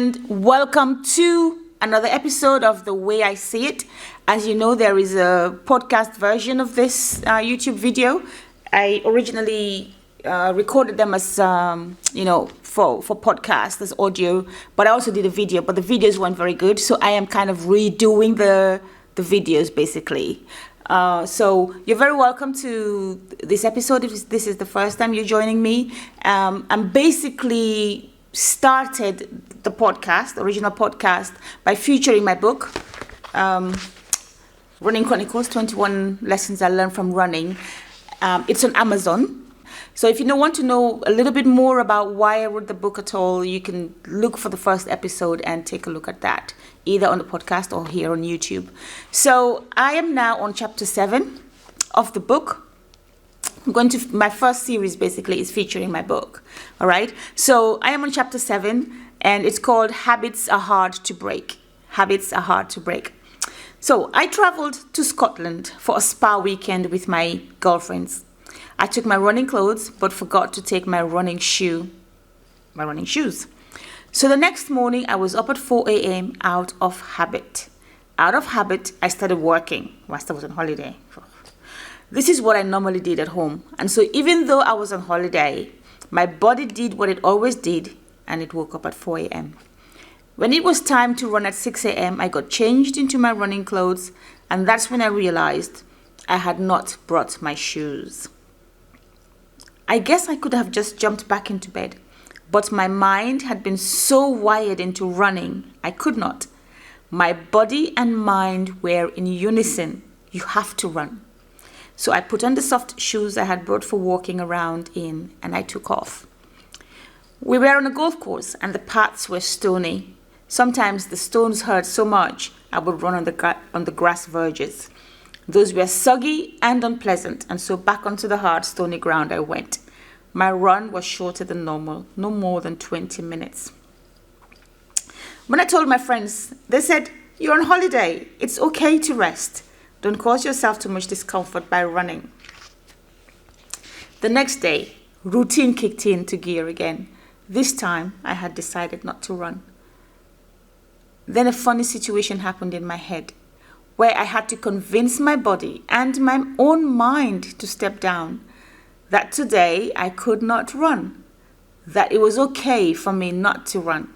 and welcome to another episode of The Way I See It. As you know, there is a podcast version of this YouTube video. I originally recorded them as, for podcast, as audio, but I also did a video, but the videos weren't very good, so I am kind of redoing the videos, basically. So you're very welcome to this episode if this is the first time you're joining me. I'm basically started the original podcast, by featuring my book, Running Chronicles, 21 Lessons I Learned from Running. It's on Amazon. So if you want to know a little bit more about why I wrote the book at all, you can look for the first episode and take a look at that, either on the podcast or here on YouTube. So I am now on chapter 7 of the book. My first series basically is featuring my book. All right. So I am on chapter 7 and it's called Habits Are Hard to Break. Habits Are Hard to Break. So I traveled to Scotland for a spa weekend with my girlfriends. I took my running clothes but forgot to take my running shoes. So the next morning I was up at 4 a.m. out of habit. Out of habit, I started working whilst I was on holiday. This is what I normally did at home. And so even though I was on holiday, my body did what it always did, and it woke up at 4 a.m. When it was time to run at 6 a.m., I got changed into my running clothes, and that's when I realized I had not brought my shoes. I guess I could have just jumped back into bed, but my mind had been so wired into running, I could not. My body and mind were in unison. You have to run. So I put on the soft shoes I had brought for walking around in, and I took off. We were on a golf course, and the paths were stony. Sometimes the stones hurt so much, I would run on the grass verges. Those were soggy and unpleasant, and so back onto the hard, stony ground I went. My run was shorter than normal, no more than 20 minutes. When I told my friends, they said, "You're on holiday. It's okay to rest. Don't cause yourself too much discomfort by running." The next day, routine kicked into gear again. This time, I had decided not to run. Then a funny situation happened in my head, where I had to convince my body and my own mind to step down, that today I could not run, that it was okay for me not to run.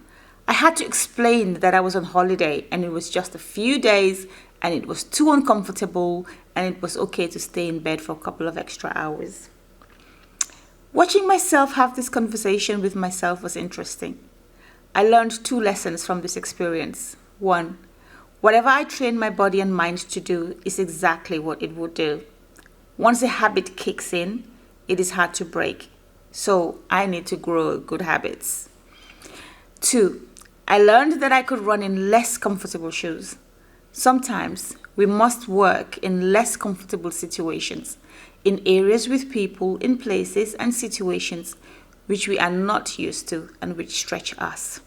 I had to explain that I was on holiday and it was just a few days and it was too uncomfortable, and it was okay to stay in bed for a couple of extra hours. Watching myself have this conversation with myself was interesting. I learned 2 lessons from this experience. 1, whatever I train my body and mind to do is exactly what it would do. Once a habit kicks in, it is hard to break. So I need to grow good habits. 2, I learned that I could run in less comfortable shoes. Sometimes we must work in less comfortable situations, in areas with people, in places and situations which we are not used to and which stretch us.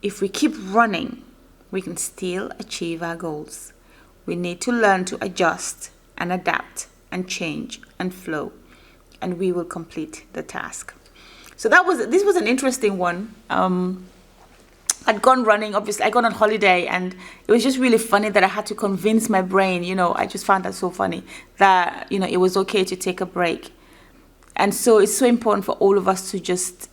If we keep running, we can still achieve our goals. We need to learn to adjust and adapt and change and flow, and we will complete the task. So this was an interesting one. I'd gone running, obviously. I got on holiday, and it was just really funny that I had to convince my brain, I just found that so funny, that, it was okay to take a break. And so it's so important for all of us to just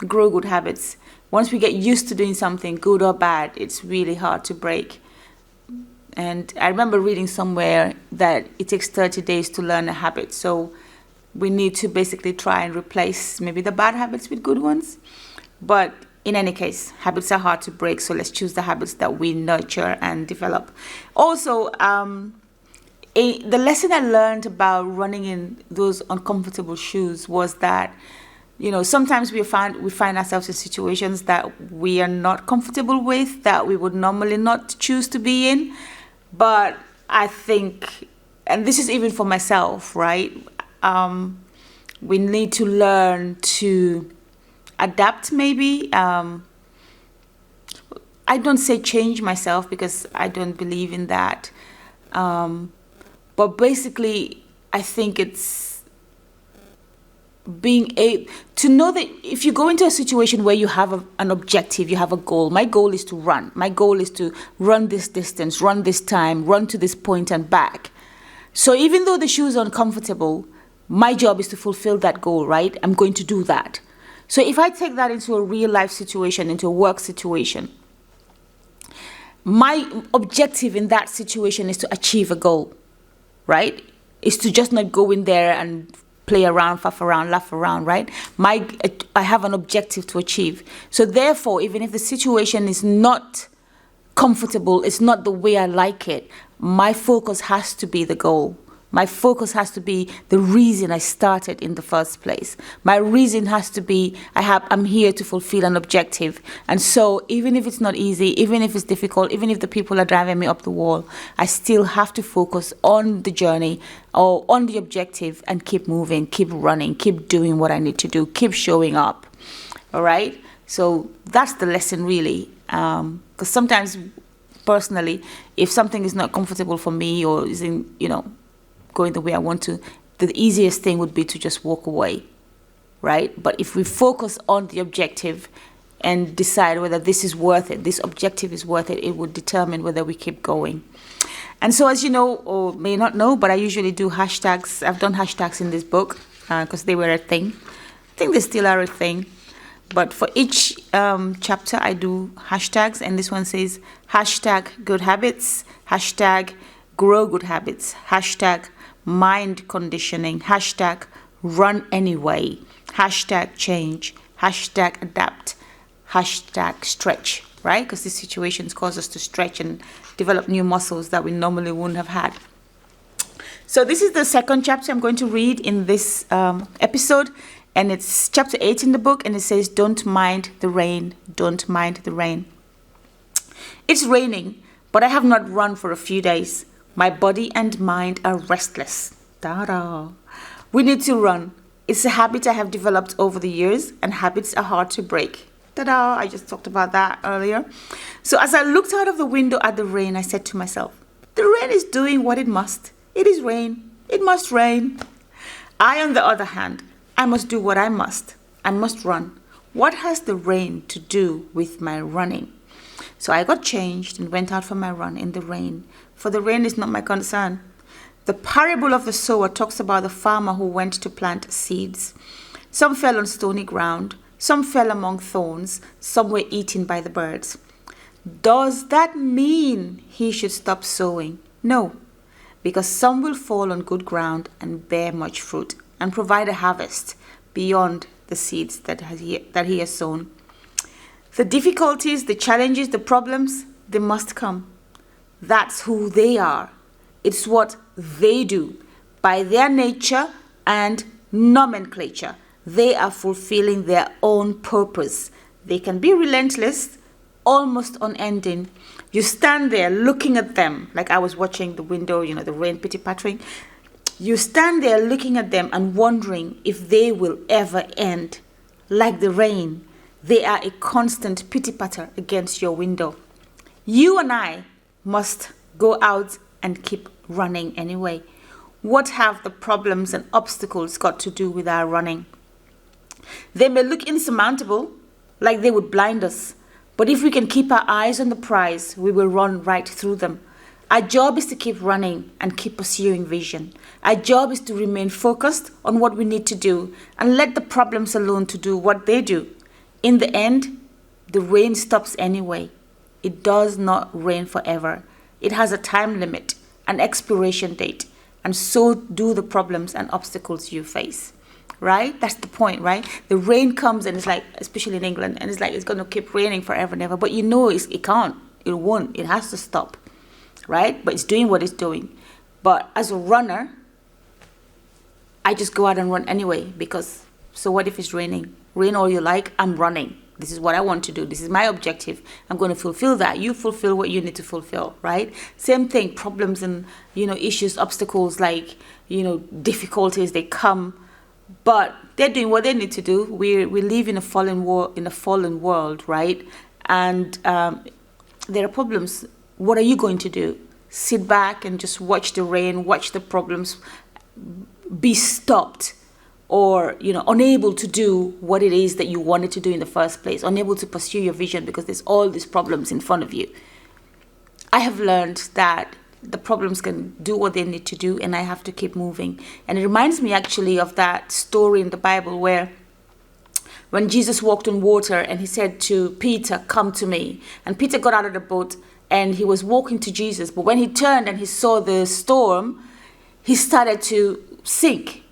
grow good habits. Once we get used to doing something, good or bad, it's really hard to break. And I remember reading somewhere that it takes 30 days to learn a habit. So we need to basically try and replace maybe the bad habits with good ones. But in any case, habits are hard to break, so let's choose the habits that we nurture and develop. Also, the lesson I learned about running in those uncomfortable shoes was that, sometimes we find ourselves in situations that we are not comfortable with, that we would normally not choose to be in. But I think, and this is even for myself, right? We need to learn to adapt, maybe. I don't say change myself, because I don't believe in that. But basically, I think it's being a to know that if you go into a situation where you have an objective, you have a goal. My goal is to run. My goal is to run this distance, run this time, run to this point and back. So even though the shoes are uncomfortable, my job is to fulfill that goal, right? I'm going to do that. So if I take that into a real life situation, into a work situation, my objective in that situation is to achieve a goal, right? Is to just not go in there and play around, faff around, laugh around, right? I have an objective to achieve. So therefore, even if the situation is not comfortable, it's not the way I like it, my focus has to be the goal. My focus has to be the reason I started in the first place. My reason has to be I'm here to fulfill an objective. And so even if it's not easy, even if it's difficult, even if the people are driving me up the wall, I still have to focus on the journey or on the objective and keep moving, keep running, keep doing what I need to do, keep showing up. All right? So that's the lesson really. Because sometimes personally, if something is not comfortable for me or isn't, going the way I want to, the easiest thing would be to just walk away, right? But if we focus on the objective and decide whether this is worth it, this objective is worth it, it would determine whether we keep going. And so as you know, or may not know, but I usually do hashtags. I've done hashtags in this book because they were a thing. I think they still are a thing. But for each chapter, I do hashtags. And this one says hashtag good habits, hashtag grow good habits, hashtag mind conditioning, hashtag run anyway, hashtag change, hashtag adapt, hashtag stretch, right? Because these situations cause us to stretch and develop new muscles that we normally wouldn't have had. So this is the second chapter I'm going to read in this episode, and it's chapter 8 in the book, and it says, don't mind the rain, don't mind the rain. It's raining, but I have not run for a few days. My body and mind are restless. Ta-da. We need to run. It's a habit I have developed over the years, and habits are hard to break. Ta-da. I just talked about that earlier. So as I looked out of the window at the rain, I said to myself, the rain is doing what it must. It is rain. It must rain. I, on the other hand, I must do what I must. I must run. What has the rain to do with my running? So I got changed and went out for my run in the rain. For the rain is not my concern. The parable of the sower talks about the farmer who went to plant seeds. Some fell on stony ground, some fell among thorns, some were eaten by the birds. Does that mean he should stop sowing? No, because some will fall on good ground and bear much fruit and provide a harvest beyond the seeds that he has sown. The difficulties, the challenges, the problems, they must come. That's who they are. It's what they do. By their nature and nomenclature, they are fulfilling their own purpose. They can be relentless, almost unending. You stand there looking at them, like I was watching the window, the rain pitty-pattering. You stand there looking at them and wondering if they will ever end. Like the rain, they are a constant pitty-patter against your window. You and I must go out and keep running anyway. What have the problems and obstacles got to do with our running? They may look insurmountable, like they would blind us, but if we can keep our eyes on the prize, we will run right through them. Our job is to keep running and keep pursuing vision. Our job is to remain focused on what we need to do and let the problems alone to do what they do. In the end, the rain stops anyway. It does not rain forever. It has a time limit, an expiration date, and so do the problems and obstacles you face, right? That's the point, right? The rain comes and it's like, especially in England, and it's like it's going to keep raining forever and ever, but it can't, it won't, it has to stop, right? But it's doing what it's doing. But as a runner, I just go out and run anyway, because so what if it's raining? Rain all you like, I'm running. This is what I want to do. This is my objective. I'm going to fulfill that. You fulfill what you need to fulfill, right? Same thing, problems and, issues, obstacles, like, difficulties, they come, but they're doing what they need to do. We live in a fallen world, right? And there are problems. What are you going to do? Sit back and just watch the rain, watch the problems be stopped? or, unable to do what it is that you wanted to do in the first place, unable to pursue your vision because there's all these problems in front of you. I have learned that the problems can do what they need to do, and I have to keep moving. And it reminds me actually of that story in the Bible where when Jesus walked on water and he said to Peter, "Come to me." And Peter got out of the boat and he was walking to Jesus. But when he turned and he saw the storm, he started to sink.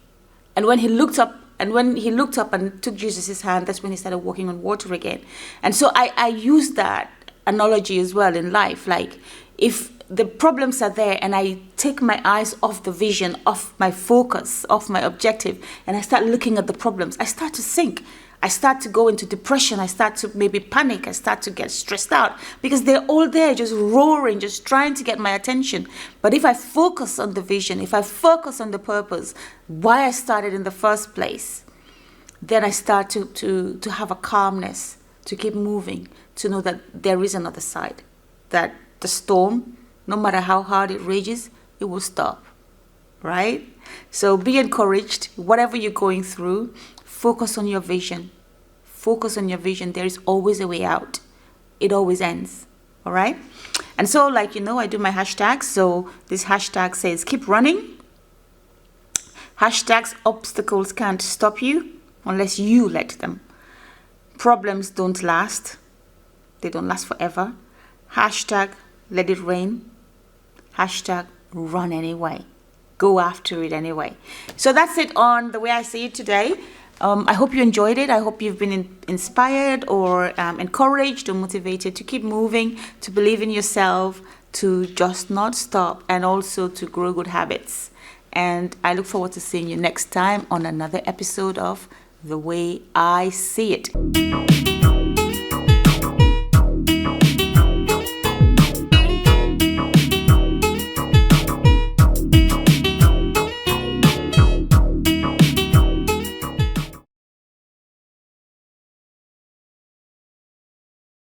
And when he looked up and took Jesus' hand, that's when he started walking on water again. And so I use that analogy as well in life. Like, if the problems are there and I take my eyes off the vision, off my focus, off my objective, and I start looking at the problems, I start to sink. I start to go into depression. I start to maybe panic. I start to get stressed out because they're all there just roaring, just trying to get my attention. But if I focus on the vision, if I focus on the purpose, why I started in the first place, then I start to have a calmness, to keep moving, to know that there is another side, that the storm, no matter how hard it rages, it will stop, right? So be encouraged. Whatever you're going through, focus on your vision. Focus on your vision. There is always a way out. It always ends. All right? And so, I do my hashtags. So this hashtag says, keep running. Hashtags, obstacles can't stop you unless you let them. Problems don't last. They don't last forever. Hashtag, let it rain. Hashtag, run anyway. Go after it anyway. So that's it on The Way I See It today. I hope you enjoyed it. I hope you've been inspired or encouraged or motivated to keep moving, to believe in yourself, to just not stop, and also to grow good habits. And I look forward to seeing you next time on another episode of The Way I See It.